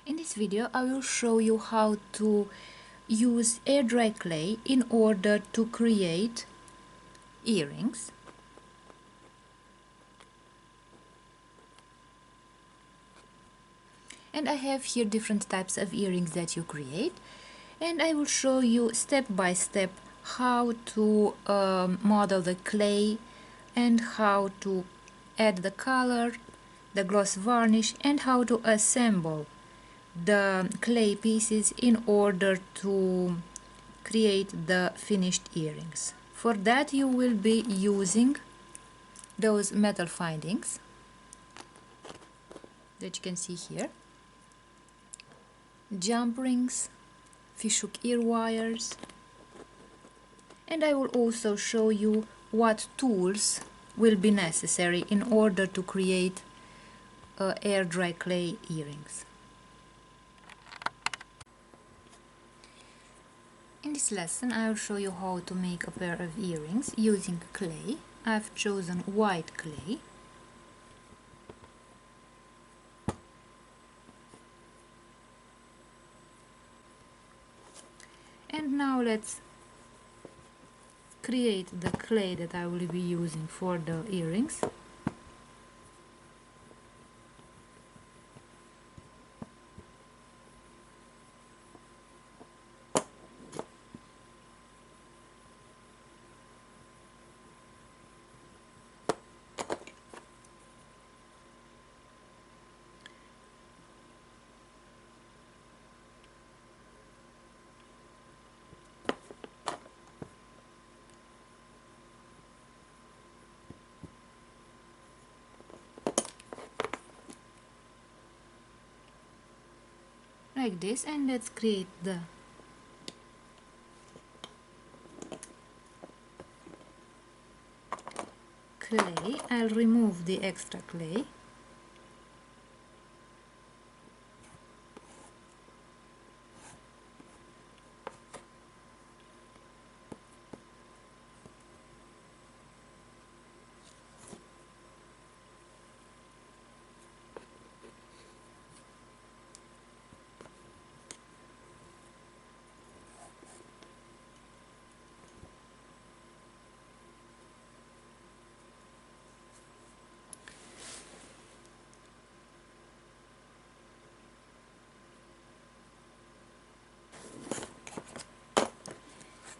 In this video I will show you how to use air dry clay in order to create earrings. And I have here different types of earrings that you create, and I will show you step by step how to model the clay and how to add the color, the gloss varnish, and how to assemble the clay pieces in order to create the finished earrings. For that you will be using those metal findings that you can see here, jump rings, fishhook ear wires, and I will also show you what tools will be necessary in order to create air dry clay earrings. In this lesson I will show you how to make a pair of earrings using clay. I've chosen white clay. And now let's create the clay that I will be using for the earrings. Like this, and let's create the clay. I'll remove the extra clay.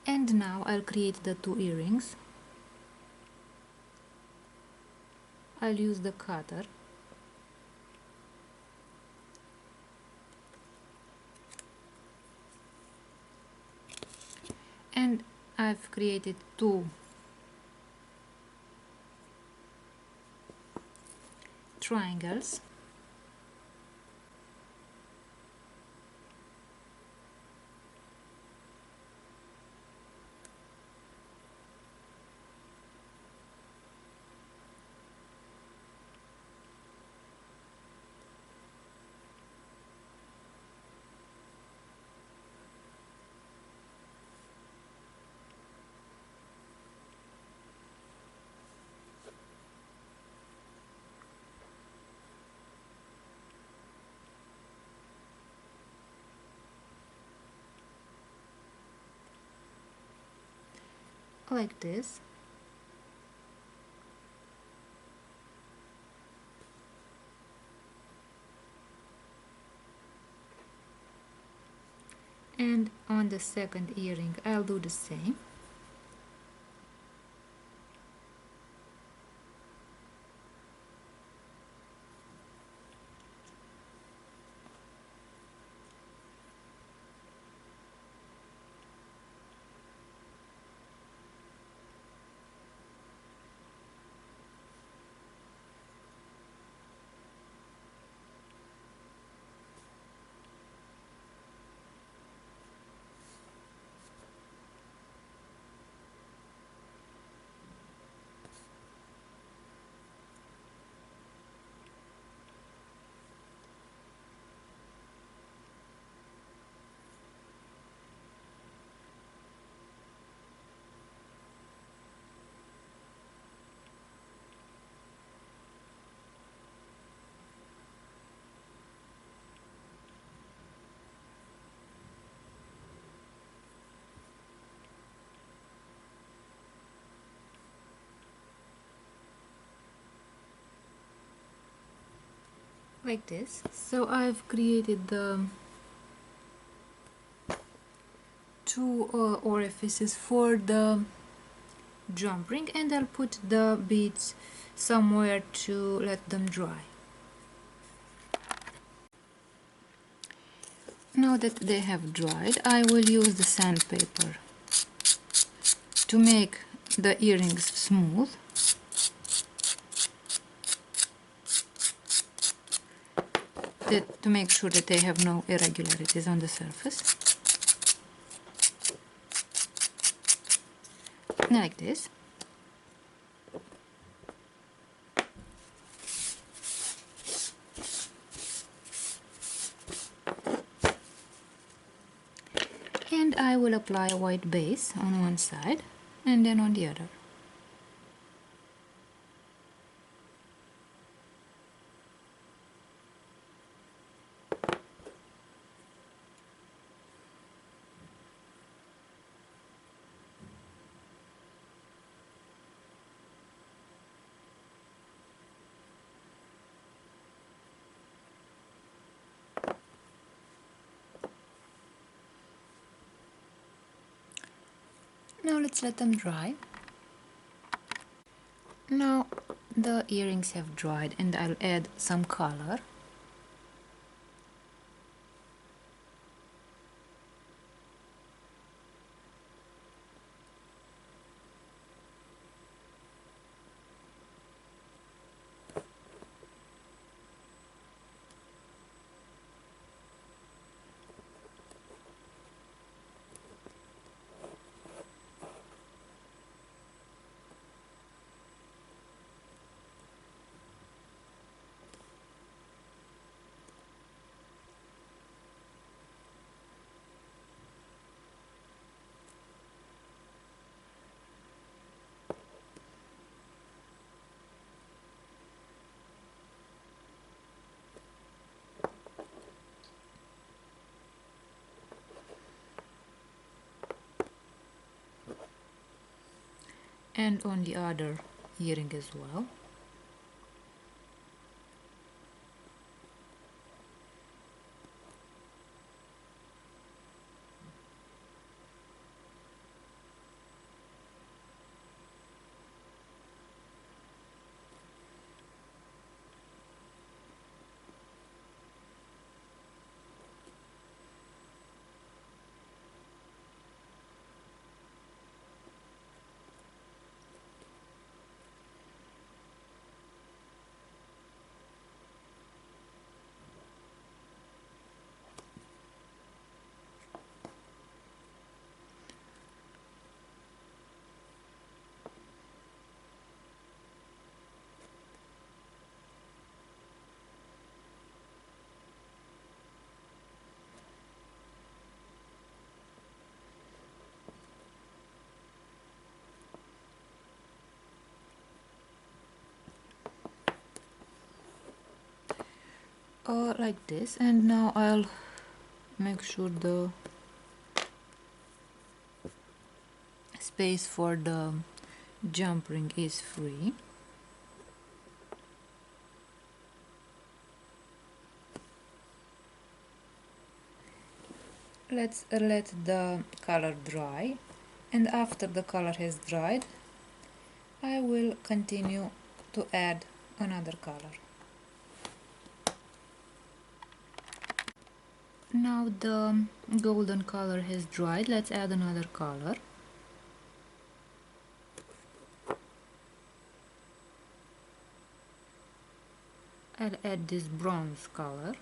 And now I'll create the two earrings. I'll use the cutter. And I've created two triangles. Like this. And on the second earring I'll do the same. like this. So I've created the two orifices for the jump ring, and I'll put the beads somewhere to let them dry. Now that they have dried, I will use the sandpaper to make the earrings smooth. To make sure that they have no irregularities on the surface. Like this. And I will apply a white base on one side and then on the other. Now let's let them dry. Now the earrings have dried and I'll add some color. And on the other earring as well. Like this, and now I'll make sure the space for the jump ring is free. Let's let the color dry, and after the color has dried I will continue to add another color. Now the golden color has dried, let's add another color. I'll add this bronze color.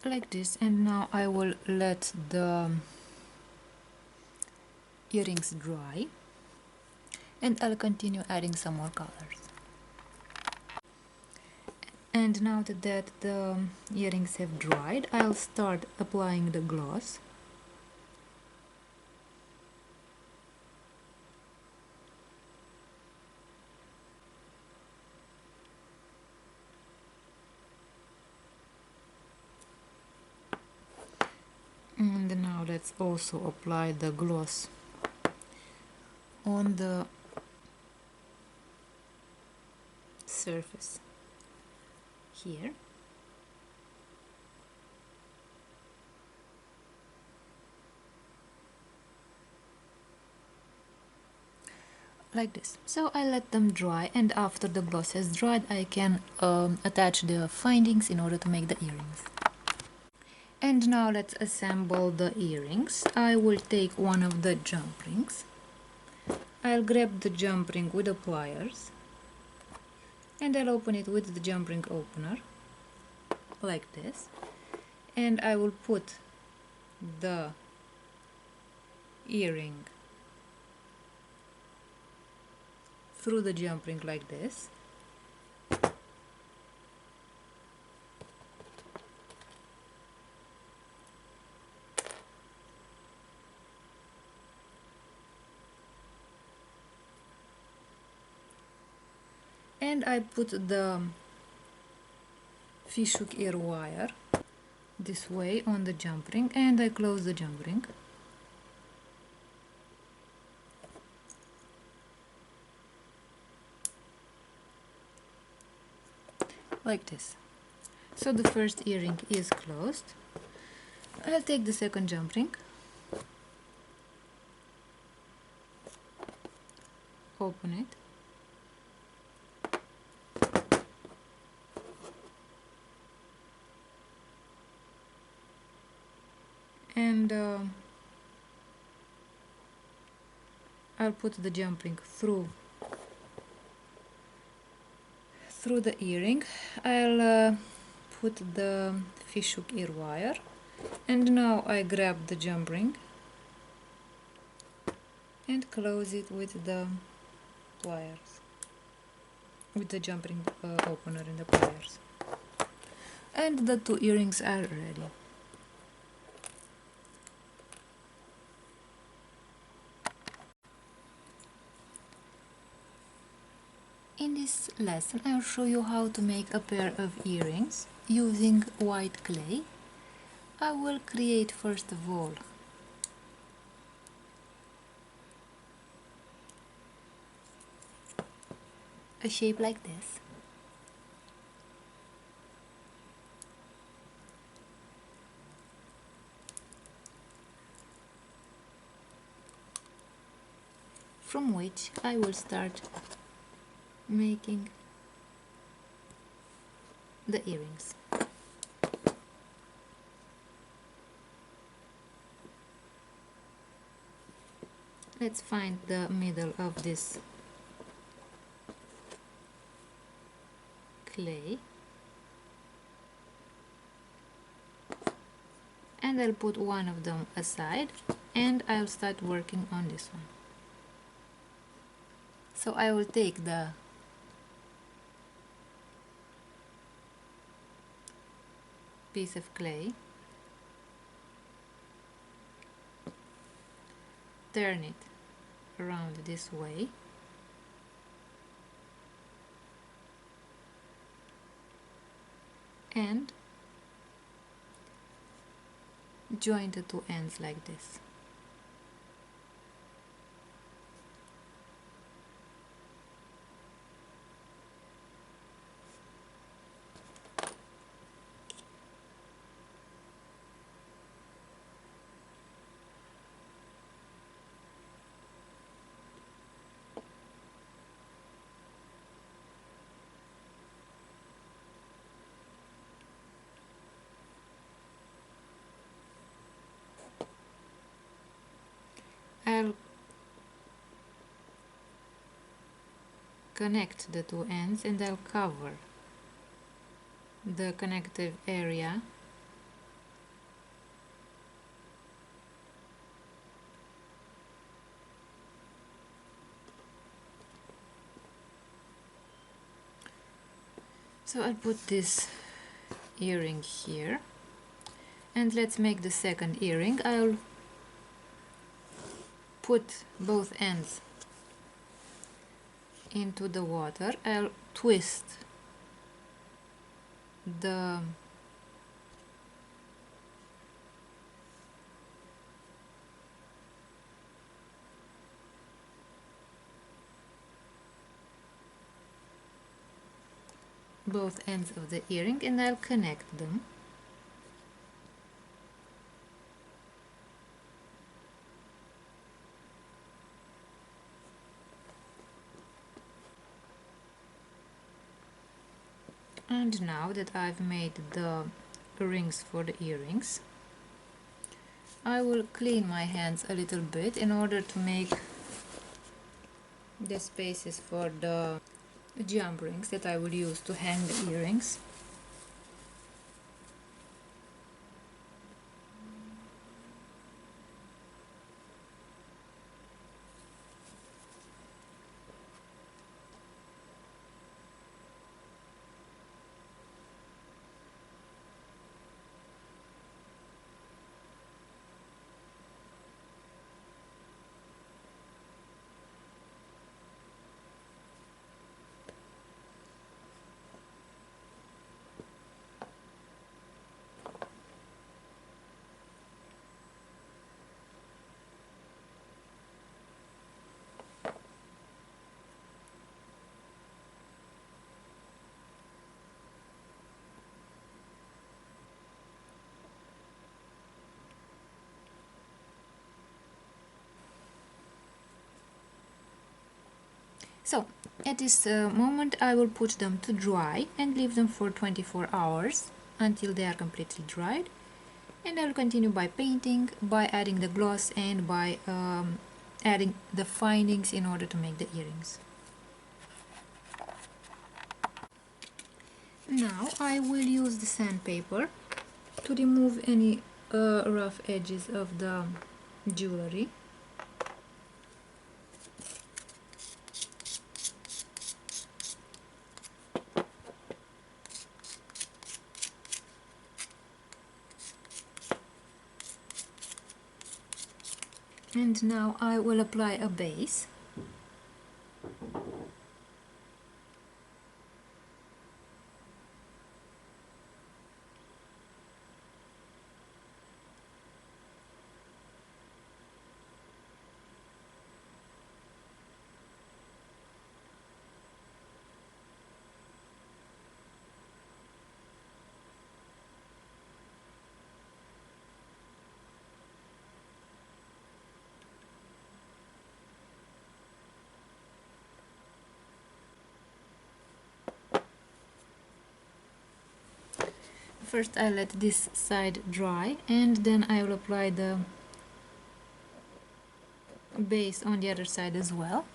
like this. And now I will let the earrings dry, and I'll continue adding some more colors. And now that the earrings have dried, I'll start applying the gloss. And now let's also apply the gloss on the surface here. Like this. So I let them dry, and after the gloss has dried, I can attach the findings in order to make the earrings. And now let's assemble the earrings. I will take one of the jump rings. I'll grab the jump ring with the pliers, and I'll open it with the jump ring opener, like this. And I will put the earring through the jump ring like this. And I put the fishhook ear wire this way on the jump ring, and I close the jump ring. Like this. So the first earring is closed. I'll take the second jump ring, open it, and I'll put the jump ring through the earring. I'll put the fishhook ear wire, and now I grab the jump ring and close it with the pliers, with the jump ring opener and the pliers. And the two earrings are ready. In this lesson, I'll show you how to make a pair of earrings using white clay. I will create first of all a shape like this. From which I will start making the earrings. Let's find the middle of this clay, and I'll put one of them aside, and I'll start working on this one. So I will take the piece of clay, turn it around this way, and join the two ends like this. I'll connect the two ends, and I'll cover the connective area So I'll put this earring here, and let's make the second earring. I'll put both ends into the water. I'll twist the both ends of the earring, and I'll connect them. And now that I've made the rings for the earrings, I will clean my hands a little bit in order to make the spaces for the jump rings that I will use to hang the earrings. So at this moment I will put them to dry and leave them for 24 hours until they are completely dried, and I will continue by painting, by adding the gloss, and by adding the findings in order to make the earrings. Now I will use the sandpaper to remove any rough edges of the jewelry. And now I will apply a base. First I let this side dry, and then I will apply the base on the other side as well.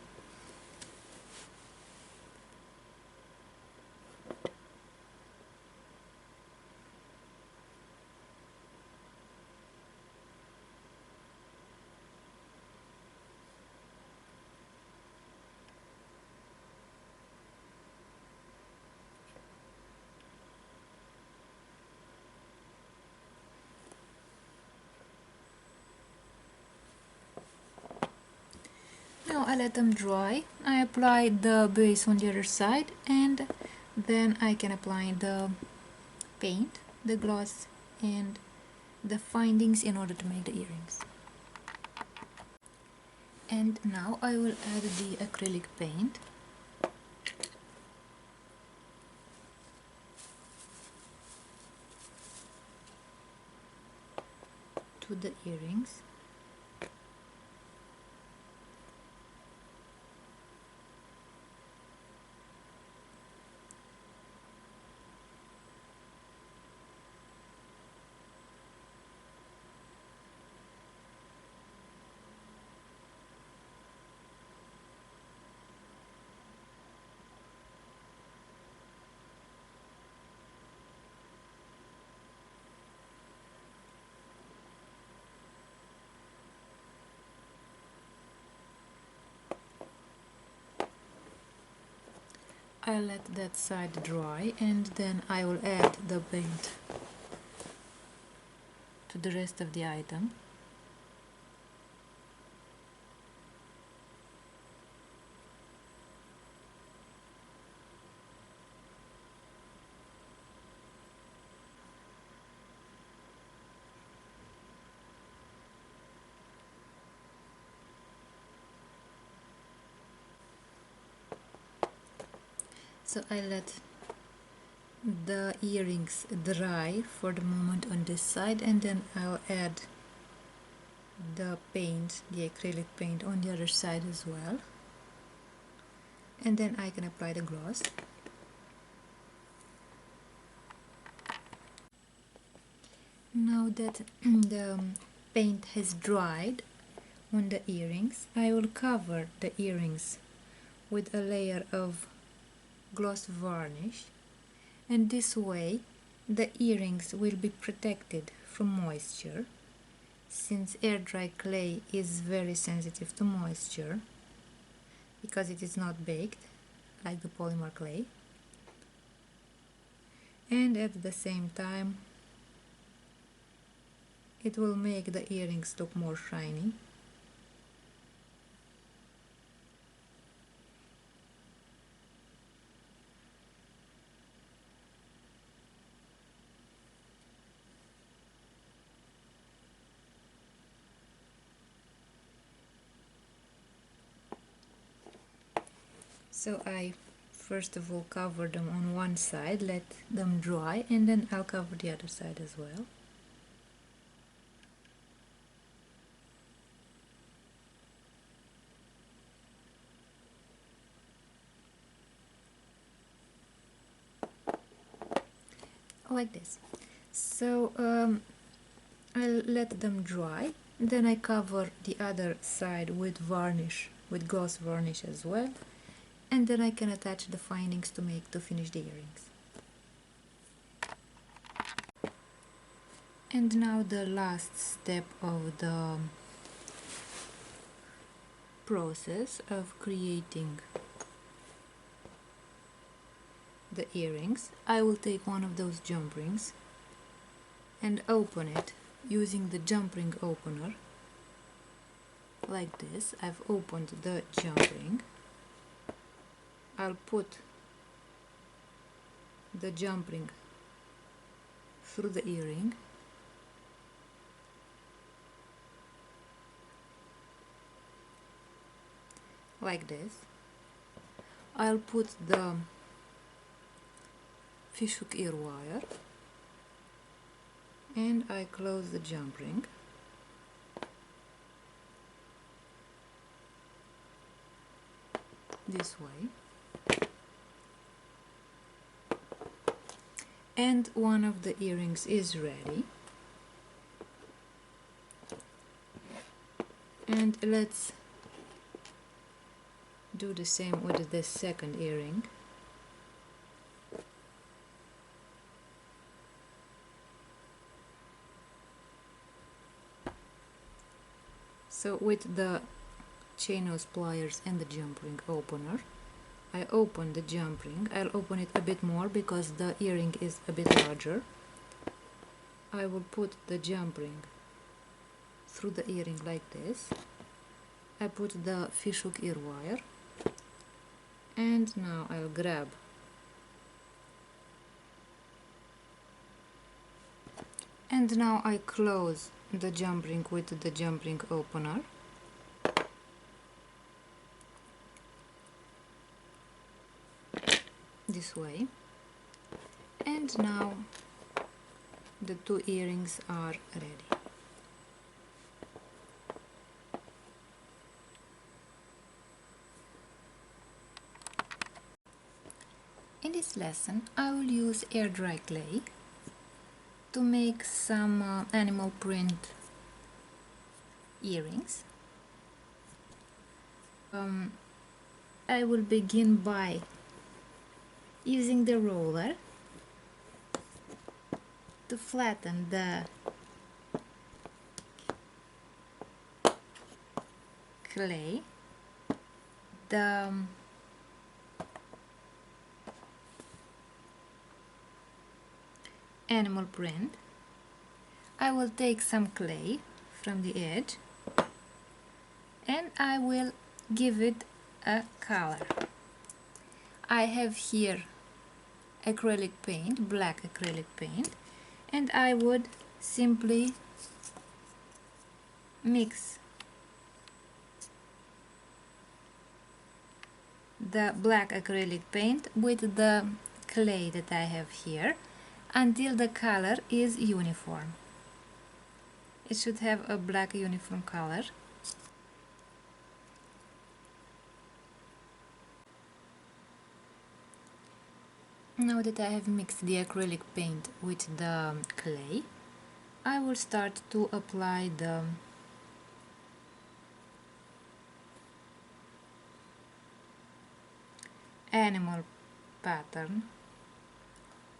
Now I let them dry. I apply the base on the other side, and then I can apply the paint, the gloss, and the findings in order to make the earrings. And now I will add the acrylic paint to the earrings. I'll let that side dry and then I will add the paint to the rest of the item. So I let the earrings dry for the moment on this side, and then I'll add the paint, the acrylic paint, on the other side as well, and then I can apply the gloss. Now that the paint has dried on the earrings, I will cover the earrings with a layer of gloss varnish, and this way the earrings will be protected from moisture, since air dry clay is very sensitive to moisture because it is not baked like the polymer clay, and at the same time it will make the earrings look more shiny. So I first of all cover them on one side, let them dry, and then I'll cover the other side as well. Like this. So I'll let them dry, then I cover the other side with varnish, with gloss varnish as well, and then I can attach the findings to finish the earrings. And now the last step of the process of creating the earrings. I will take one of those jump rings and open it using the jump ring opener like this. I've opened the jump ring. I'll put the jump ring through the earring, like this. I'll put the fishhook ear wire and I close the jump ring. This way. And one of the earrings is ready. And let's do the same with the second earring. So with the chain nose pliers and the jump ring opener, I open the jump ring. I'll open it a bit more because the earring is a bit larger. I will put the jump ring through the earring like this. I put the fishhook ear wire, and now I'll grab and now I close the jump ring with the jump ring opener. This way. And now the two earrings are ready. In this lesson I will use air dry clay to make some animal print earrings. I will begin by using the roller to flatten the clay. The animal print. I will take some clay from the edge and I will give it a color. I have here acrylic paint, black acrylic paint, and I would simply mix the black acrylic paint with the clay that I have here until the color is uniform. It should have a black uniform color. Now that I have mixed the acrylic paint with the clay, I will start to apply the animal pattern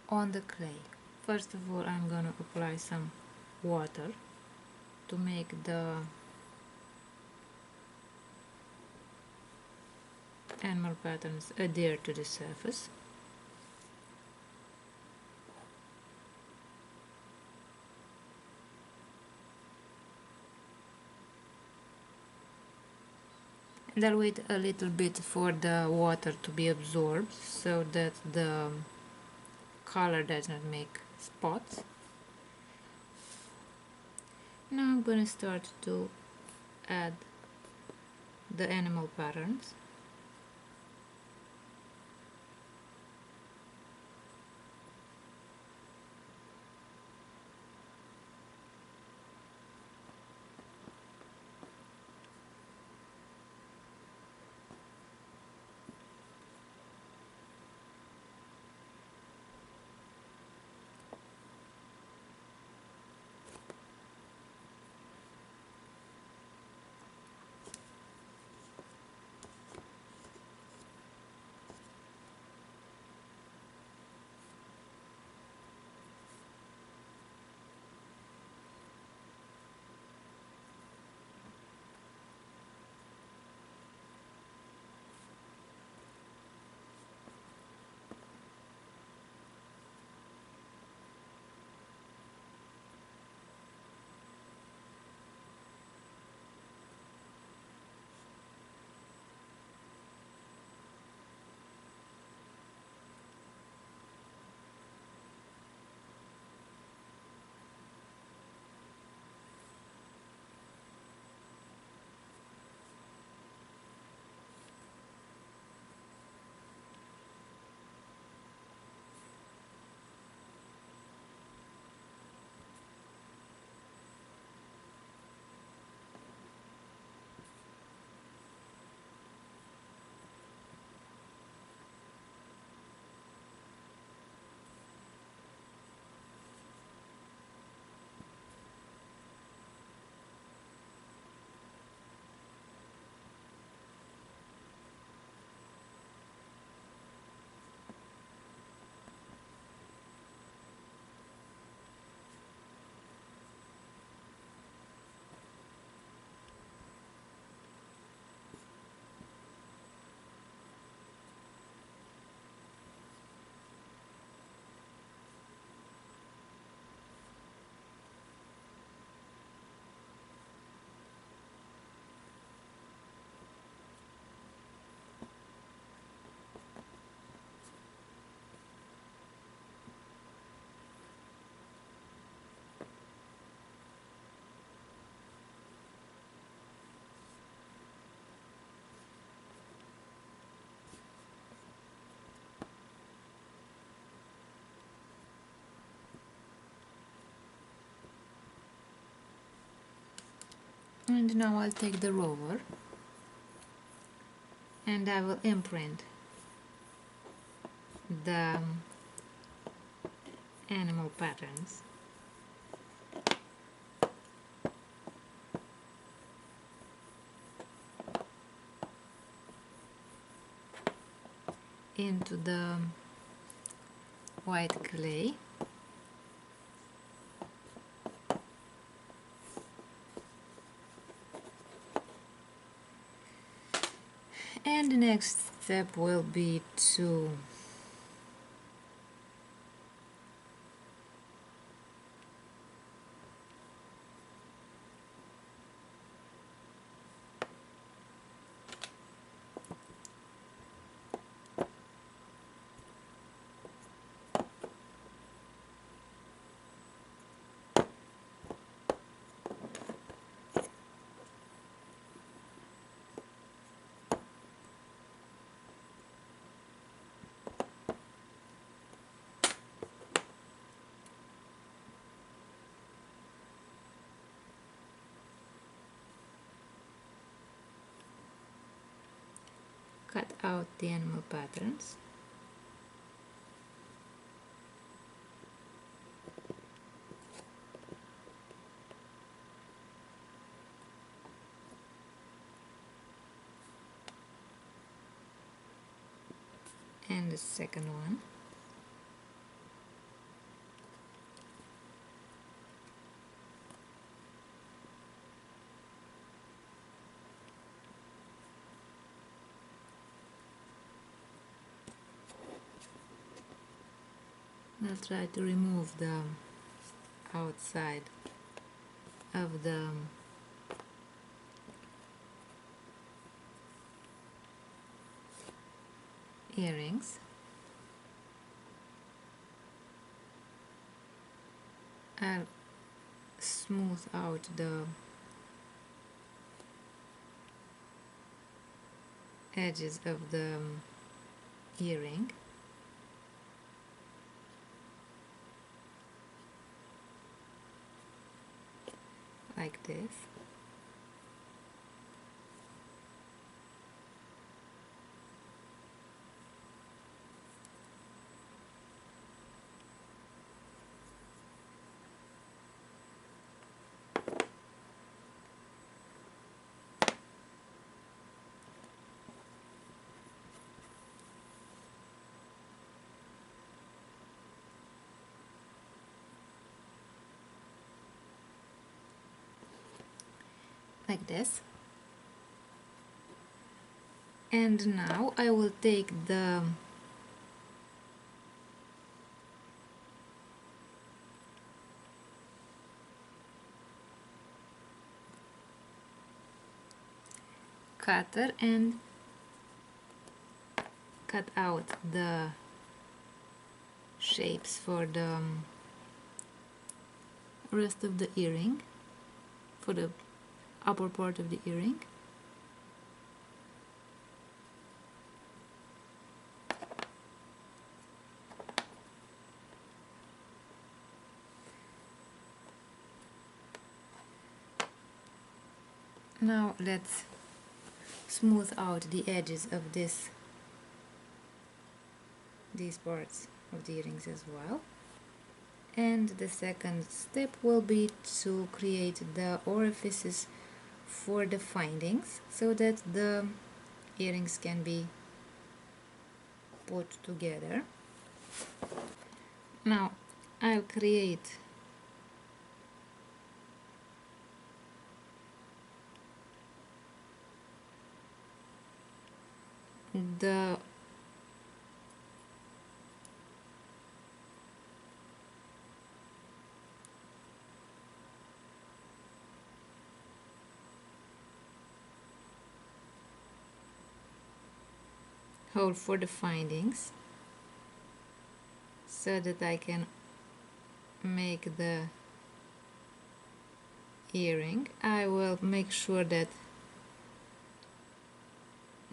on the clay. First of all, I'm going to apply some water to make the animal patterns adhere to the surface. And I'll wait a little bit for the water to be absorbed so that the color does not make spots. Now I'm going to start to add the animal patterns. And now I'll take the roller and I will imprint the animal patterns into the white clay. And the next step will be to cut out the animal patterns. And the second one. I'll try to remove the outside of the earrings. I'll smooth out the edges of the earring. Like this. Like this. And now I will take the cutter and cut out the shapes for the rest of the earring, for the upper part of the earring. Now let's smooth out the edges of these parts of the earrings as well. And the second step will be to create the orifices for the findings so that the earrings can be put together. Now I'll create the hole for the findings so that I can make the earring. I will make sure that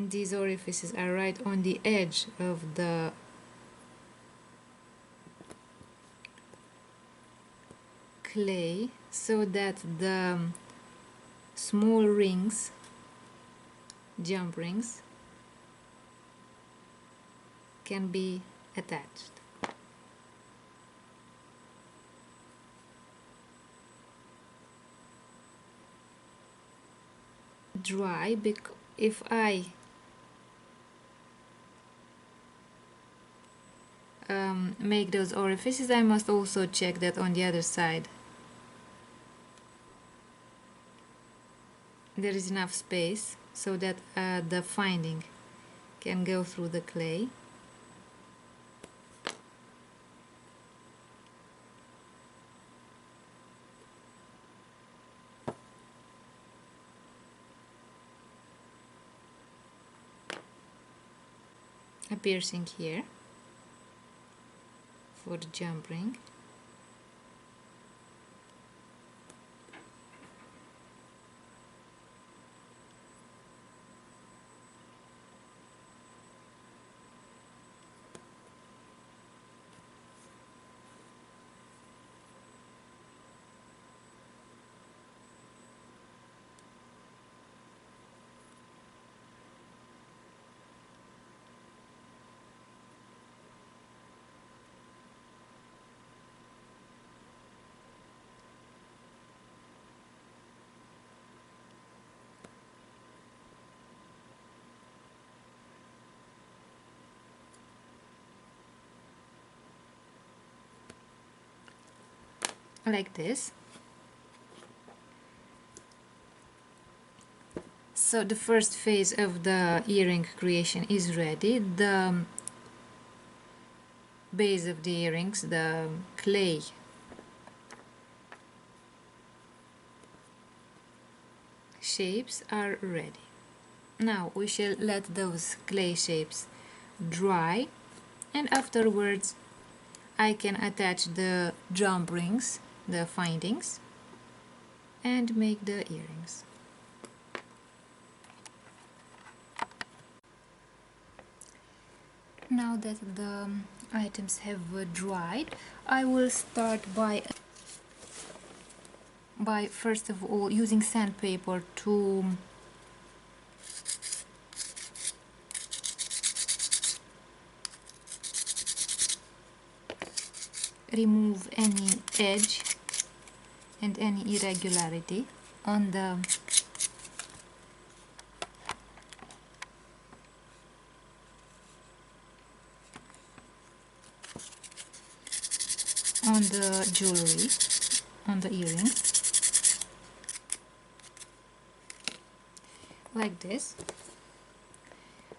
these orifices are right on the edge of the clay so that the small rings, jump rings, can be attached. Dry, because if I make those orifices, I must also check that on the other side there is enough space so that the finding can go through the clay. A piercing here for the jump ring. like this. So the first phase of the earring creation is ready. The base of the earrings, the clay shapes are ready. Now we shall let those clay shapes dry, and afterwards I can attach the jump rings, the findings, and make the earrings. Now that the items have dried, I will start by first of all using sandpaper to remove any edge and any irregularity on the jewelry, on the earrings, like this.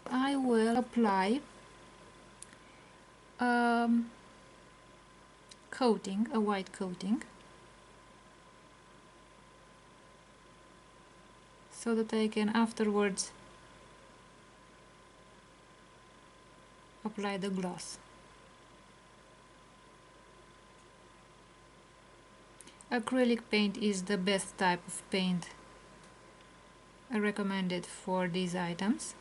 I will apply coating, a white coating, so that I can afterwards apply the gloss. Acrylic paint is the best type of paint recommended for these items.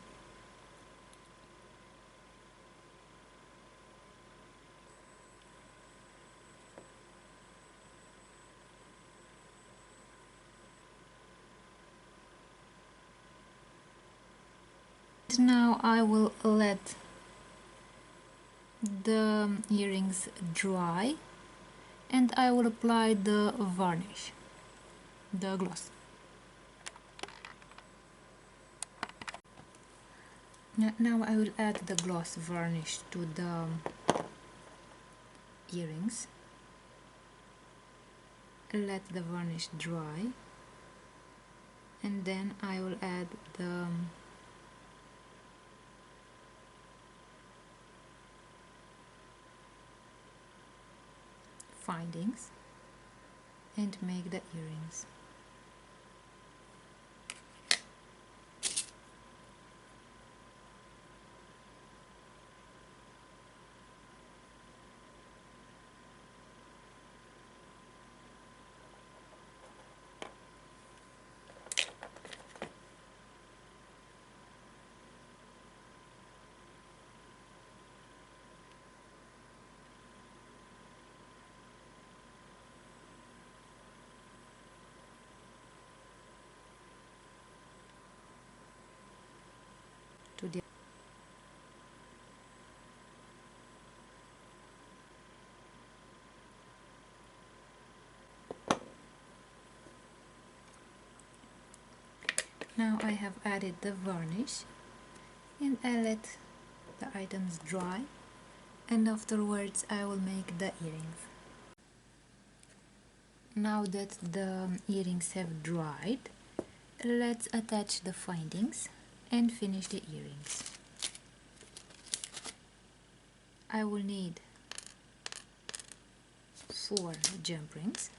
Now I will let the earrings dry and I will apply the varnish, the gloss. Now I will add the gloss varnish to the earrings. Let the varnish dry and then I will add the findings and make the earrings. To the Now I have added the varnish and I let the items dry, and afterwards I will make the earrings. Now that the earrings have dried, let's attach the findings and finish the earrings. I will need 4 jump rings,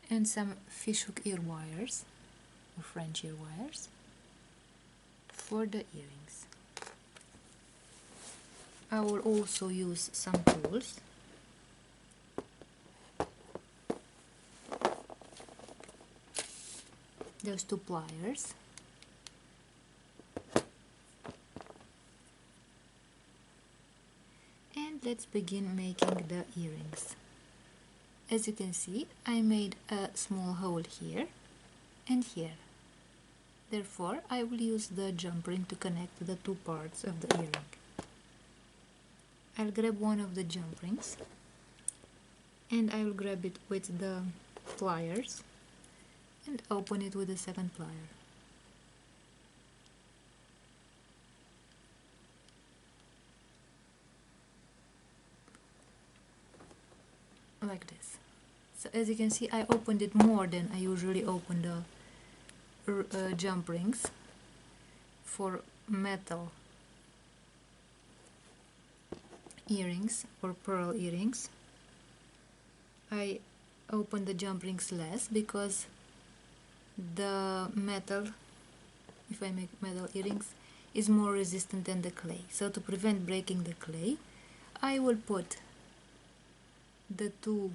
and some fishhook ear wires or French ear wires for the earrings. I will also use some tools. Those 2 pliers. And let's begin making the earrings. As you can see, I made a small hole here and here. Therefore, I will use the jump ring to connect the 2 parts of the earring. I'll grab one of the jump rings and I will grab it with the pliers and open it with the second plier. So as you can see, I opened it more than I usually open the jump rings for metal earrings or pearl earrings. I open the jump rings less because the metal, if I make metal earrings, is more resistant than the clay. So to prevent breaking the clay, I will put the two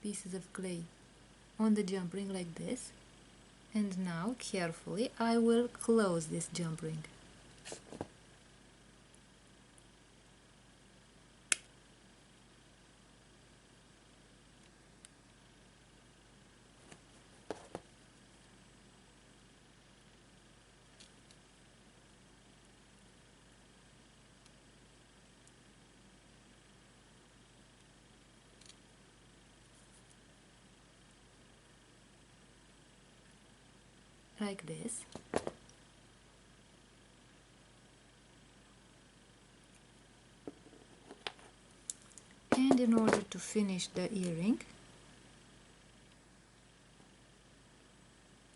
pieces of clay on the jump ring like this, and now carefully I will close this jump ring. Like this. And in order to finish the earring,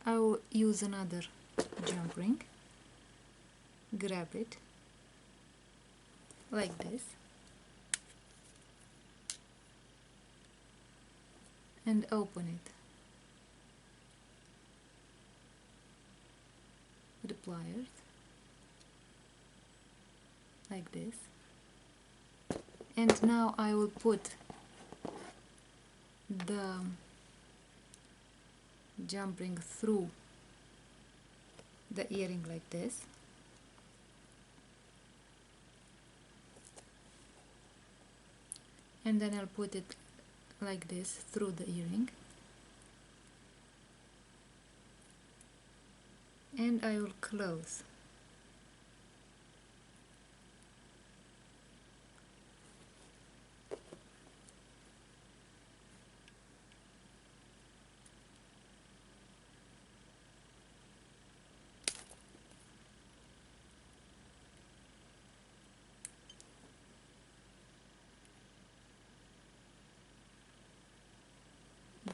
I will use another jump ring, grab it like this, and open it with the pliers like this. And now I will put the jump ring through the earring like this, and then I'll put it like this through the earring, and I will close.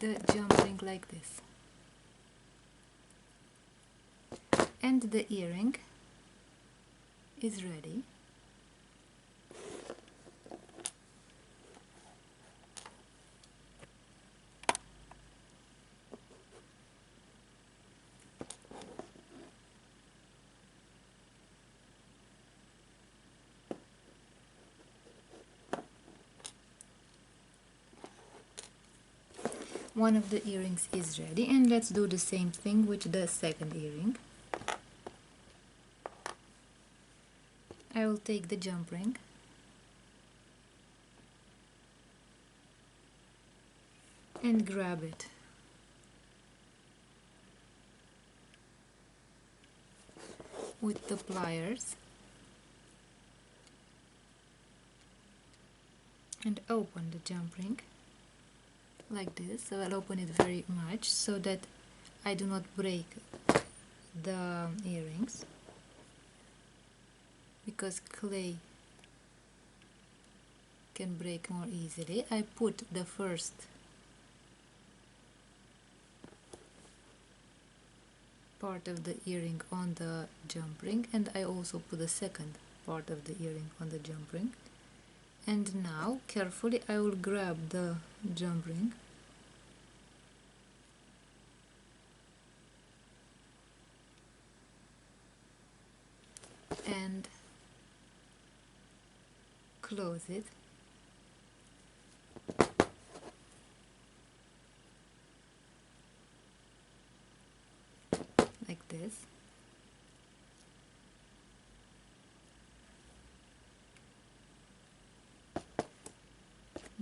The jump ring like this, and the earring is ready. One of the earrings is ready, and let's do the same thing with the second earring. I will take the jump ring and grab it with the pliers and open the jump ring like this. So I'll open it very much so that I do not break the earrings, because clay can break more easily. I put the first part of the earring on the jump ring, and I also put the second part of the earring on the jump ring. And now carefully I will grab the jump ring and close it like this.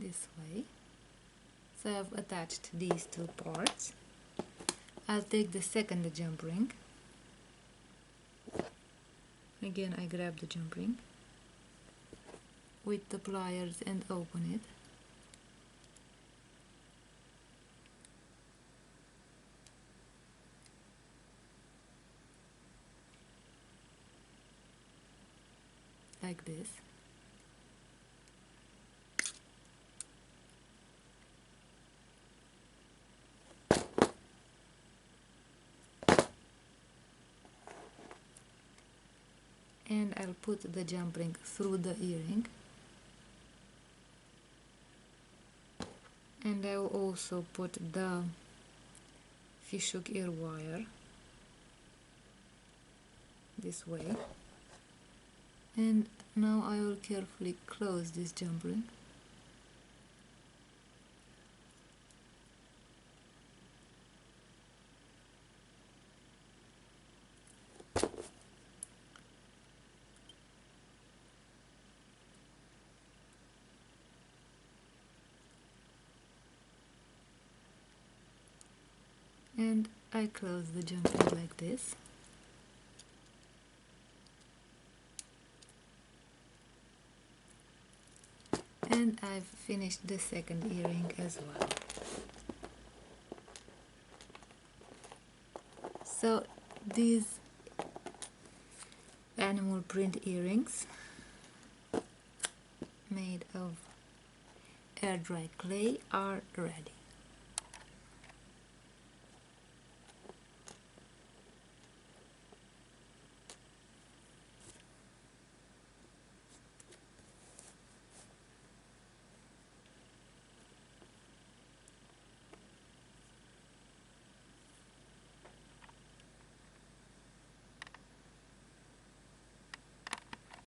This way. So I've attached these two parts. I'll take the second jump ring. Again, I grab the jump ring with the pliers and open it. Like this. and I'll put the jump ring through the earring, and I will also put the fishhook ear wire this way, and now I will carefully close this jump ring. And I close the jump ring like this. And I've finished the second earring as well. So these animal print earrings made of air dry clay are ready.